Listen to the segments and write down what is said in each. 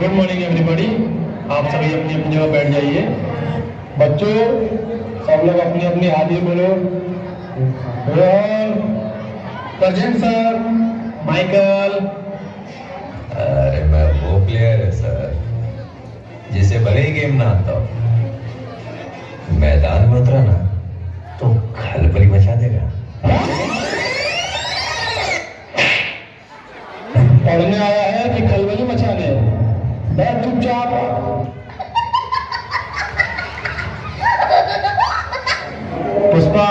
Good morning everybody. आप सभी अपनी अपनी जगह बैठ जाइए। बच्चों सब लोग अपनी अपनी हाजिरी बोलो। Present sir. माइकल। अरे मैं वो प्लेयर है सर जिसे भले ही गेम ना आता हो, मैदान में उतरा ना तो खलबली मचा देगा। पढ़ने आया है कि खलबली मचाने? बैठ चुपचाप। पुष्पा।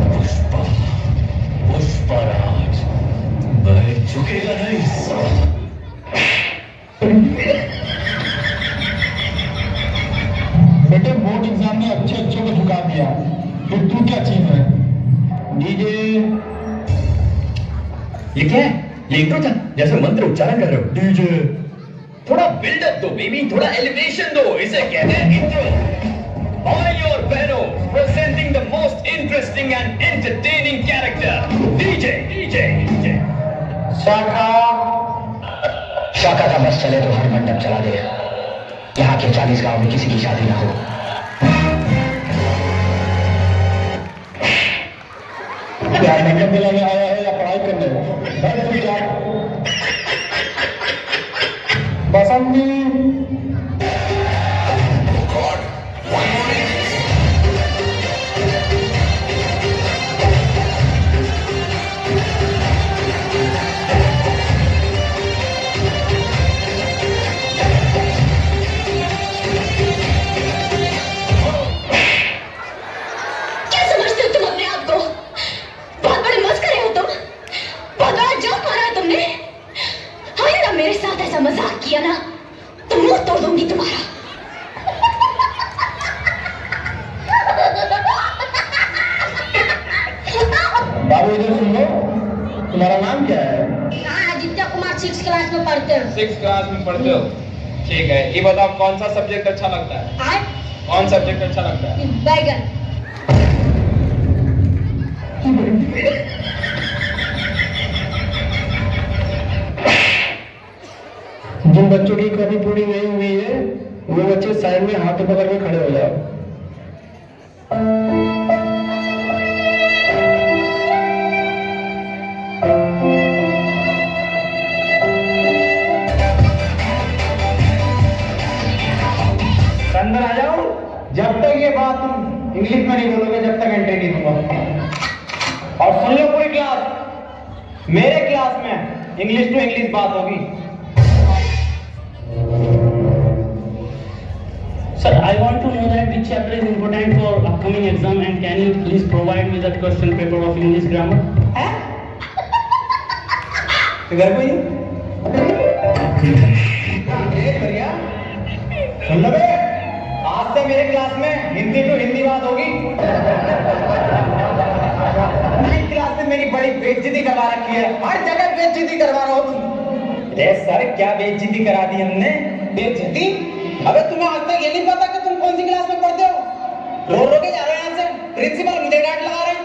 पुष्पा पुष्पराज मैं झुकेगा नहीं। बेटे बोर्ड एग्जाम में अच्छे अच्छे को झुका दिया, फिर तू क्या चीज है? डीजे। ये क्या है? ये इंट्रो था जैसे मंत्र उच्चारण कर रहे हो। डीजे थोड़ा बिल्डअप दो बेबी, थोड़ा एलिवेशन दो, इसे कहते हैं इंट्रो। ऑल योर बहनों presenting the most interesting and entertaining character DJ DJ DJ शाखा। शाखा का बस चले तो हर मंडप चला दे। यहाँ के 40 गांव में किसी की शादी ना हो। क्या मंडप दिलाने आया है या पढ़ाई करने? बैठ चुपचाप। बसंती। क्या समझते हो तुम अपने आप को? बहुत बड़े मस्करे हो तुम। बहुत बड़ा जोक मारा है तुमने। आइंदा मेरे साथ ऐसा मजाक किया ना तो मुंह तोड़ दूंगी तुम्हारा। बाबू इधर सुनो, तुम्हारा नाम क्या है? आदित्य कुमार 6 क्लास में पढ़ते हो। 6 क्लास में पढ़ते हो? ठीक है, ये बताओ कौन सा सब्जेक्ट अच्छा लगता है? कौन सब्जेक्ट अच्छा लगता है? बैगन। जिन बच्चों की कॉपी पूरी नहीं हुई है वो बच्चे साइड में हाथ पकड़ के खड़े हो जाओ। अंदर आ जाओ। जब तक ये बात तुम इंग्लिश में नहीं बोलोगे जब तक एंट्री नहीं दूंगा। और सुन लो पूरी क्लास, मेरे क्लास में इंग्लिश टू इंग्लिश बात होगी। Sir, I want to know that which chapter is important for upcoming exam and can you please provide me that question paper of English grammar? घर कोई? सुन लो बे, आज से मेरे क्लास में हिंदी टू हिंदी बात होगी। मेरी क्लास में मेरी बड़ी बेइज्जती करवा रखी है, हर जगह बेइज्जती करवा रहा हो तुम। अरे सर क्या बेइज्जती करा दी हमने? बेइज्जती? अबे तुम्हें आज तक ये नहीं पता कि तुम कौन सी क्लास में पढ़ते हो? रो रो के जा रहे हो यहाँ से, प्रिंसिपल मुझे डांट लगा रहे हैं।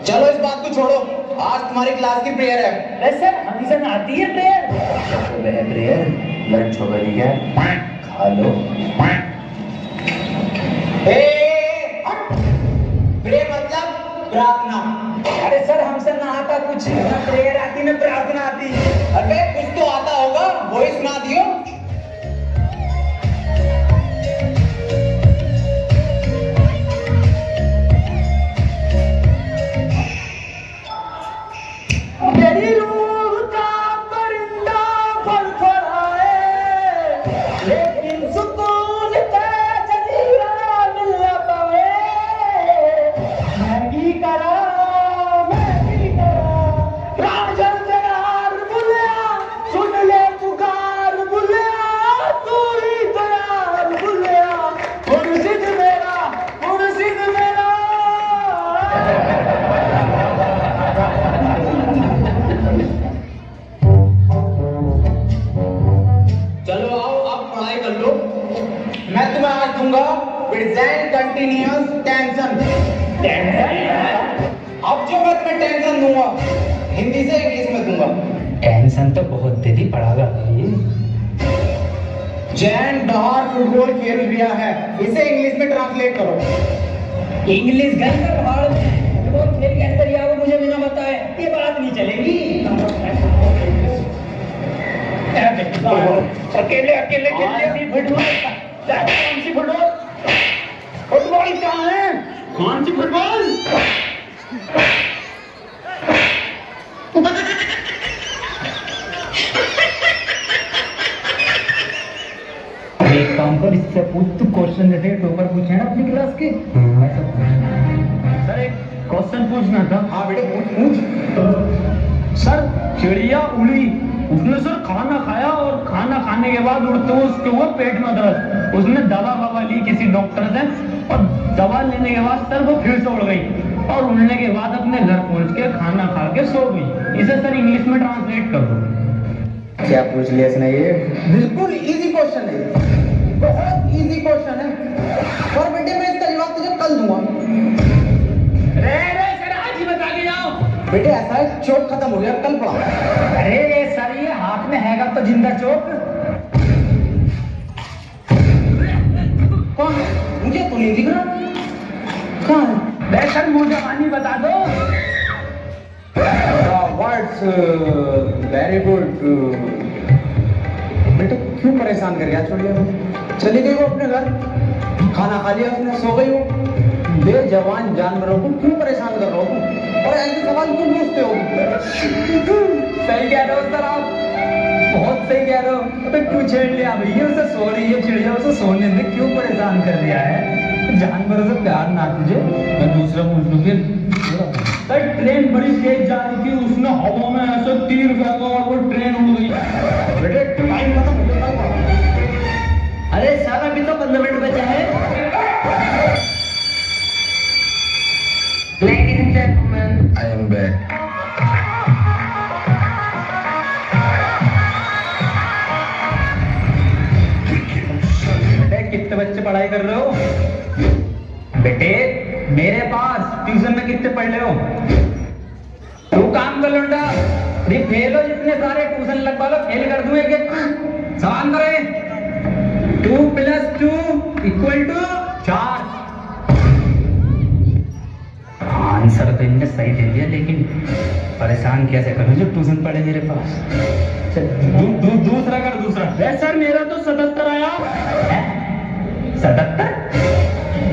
चलो इस बात को छोड़ो, आज तुम्हारी क्लास की प्रेयर है। अरे सर हम सब आती है प्रेयर। प्रेयर लंच होगा नहीं क्या? खा लो। प्रेयर मतलब प्रार्थना। अरे सर हमसे ना आता कुछ, ना प्रेयर आती ना प्रार्थना आती। अबे कुछ तो आता होगा, वही सुना दियो। मेरी रूह का परिंदा फड़फड़ाए, लेकिन सुकून पे जजीरा मिल ना पाए। मैगी करा, राजन तैयार बुलिया, सुन ले पुकार बुलिया, तू ही तैयार बुलिया, मुर्शिद मेरा, मुर्शिद मेरा। चलो आओ अब पढ़ाई कर लो। मैं तुम्हें आज दूंगा प्रेजेंट कंटिन्यूअस टेंशन। अब जो मैं तुम्हें टेंशन दूंगा हिंदी से इंग्लिश में दूंगा। टेंशन तो बहुत दे दी पड़ागा। जैन बाहर फुटबॉल खेल रहा है, इसे इंग्लिश में ट्रांसलेट करो। इंग्लिश गन का पहाड़ में फुटबॉल खेल के अंदर या वो मुझे बिना बताए ये बात नहीं चलेगी। अकेले अकेले फुटबॉल फुटबॉल कहाँ है? कौन सी फुटबॉल? एक काम कर, इससे पूछ तू क्वेश्चन जैसे टॉपर पूछे ना अपनी क्लास के। सर एक क्वेश्चन पूछना था। हाँ बेटे पूछ। सर चिड़िया उड़ी, उसने सर खाना खाया और खाना खाने के बाद उड़ते हुए उसके हुआ पेट में दर्द। उसने दवा ली किसी डॉक्टर से और दवा लेने के बाद सर वो फिर से उड़ गई और उड़ने के बाद अपने घर पहुंच के खाना खा के सो गई। इसे सर इंग्लिश में ट्रांसलेट कर दो। क्या पूछ लिया इसने? ये बिल्कुल इजी क्वेश्चन है, बहुत इजी क्वेश्चन है। और बेटे मैं इसका जवाब तुझे कल दूंगा। रे सर आज ही बता के जाओ। बेटे ऐसा है, चोट खत्म हो गया, कल पढ़ा। अरे सर ये हाथ में हैगा तो जिंदा चौक। कौन? मुझे तो नहीं दिख रहा। कहाँ है? सर मुंह जवानी बता दो। Words very good. बेटे क्यों परेशान कर रहा? छोड़िए, चली गई वो अपने घर, खाना खा लिया उसने, सो गई वो। बेजवान जानवरों को क्यों परेशान कर रहे हो और ऐसे सवाल क्यों पूछते हो? सही कह रहे हो सर आप, बहुत सही कह रहे हो। अबे क्यों छेड़ लिया भैया? उसे सो रही है चिड़िया, उसे सोने में क्यों परेशान कर दिया है? जानवरों से प्यार ना तुझे। मैं दूसरा पूछ लूँ फिर। सर ट्रेन बड़ी तेज जा रही थी, उसने हवा में ऐसे तीर फेंका और वो ट्रेन उड़ गई। बेटे टाइम खत्म हो गया। अरे सर अभी तो 15 मिनट बचे हैं। Ladies and gentlemen, I am back. बेटे कितने बच्चे पढ़ाई कर रहे हो? बेटे मेरे पास ट्यूशन में कितने पढ़ रहे हो? तू काम कर लौंडा, ये फेल हो जितने सारे ट्यूशन लगवा लो, फेल कर दूं एक एक। सवाल करे 2 + 2 = 4। आंसर तो इनने सही दे दिया, लेकिन परेशान कैसे करूं जो ट्यूशन पढ़े मेरे पास। चल दूसरा कर दूसरा। सर मेरा तो 77 आया। 77?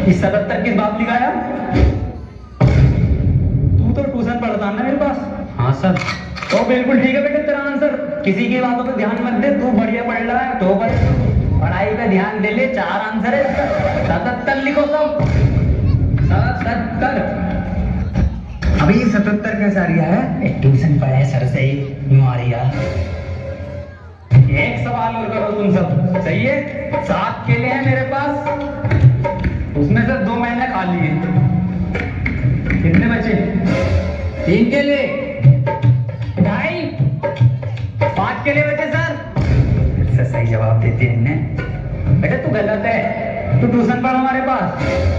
इस 77 किस बात लिखाया? तू तो ट्यूशन पढ़ता ना मेरे पास। हाँ सर। तो बिल्कुल ठीक है बेटे तेरा आंसर। किसी की बातों पे ध्यान मत दे, तू बढ़िया पढ़ रहा है तो पढ़ाई पे ध्यान दे ले। 4 आंसर है इसका। 77 लिखो सब। 77। अभी 77 कैसा आ रहा है? ट्यूशन पढ़े सर से ही यूं आ रही है। एक सवाल और करो तुम सब, सही है? 7 केले हैं मेरे पास, उसमें से 2 मैंने खा लिए। कितने बचे? 3 केले। 2.5। 5 केले बचे सर। इससे सही जवाब देते हैं इन्हें। बेटा तू गलत है, तू ट्यूशन पढ़ हमारे पास,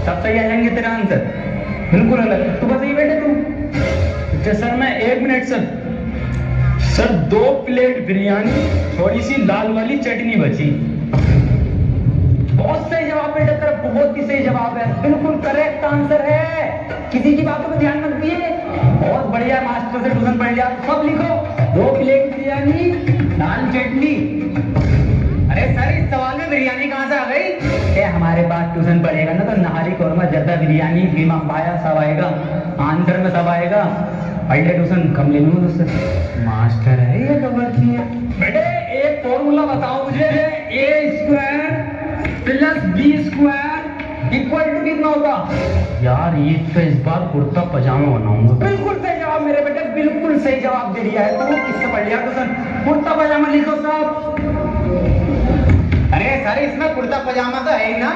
तब सही आ जाएंगे तेरा आंसर। बिल्कुल अलग। तू बताइए बेटे तू। अच्छा सर मैं 1 मिनट सर 2 प्लेट बिरयानी, थोड़ी सी लाल वाली चटनी बची। बहुत सही जवाब बेटा तेरा, बहुत ही सही जवाब है, बिल्कुल करेक्ट आंसर है। किसी की बातों पर ध्यान मत दिए। बहुत बढ़िया, मास्टर से ट्यूशन पढ़ लिया। सब लिखो, 2 प्लेट बिरयानी, लाल चटनी। अरे सर इस सवाल में बिरयानी कहाँ से आ गई? हमारे पास ट्यूशन पढ़ेगा ना तो नहारी कोरमा जर्दा बिरयानी कीमा पाया सब आएगा, आंसर में सब आएगा। पहले ट्यूशन कम ले लूँ उससे। मास्टर है ये खबर की है। बेटे एक फॉर्मूला बताओ मुझे। A² + B² = कितना होगा? यार ये तो इस बार कुर्ता पजामा बनाऊंगा। बिल्कुल सही जवाब मेरे बेटे, बिल्कुल सही जवाब दे दिया है। तो किससे पढ़ लिया ट्यूशन? कुर्ता पजामा लिखो साहब। अरे सर इसमें कुर्ता पजामा तो है ही ना।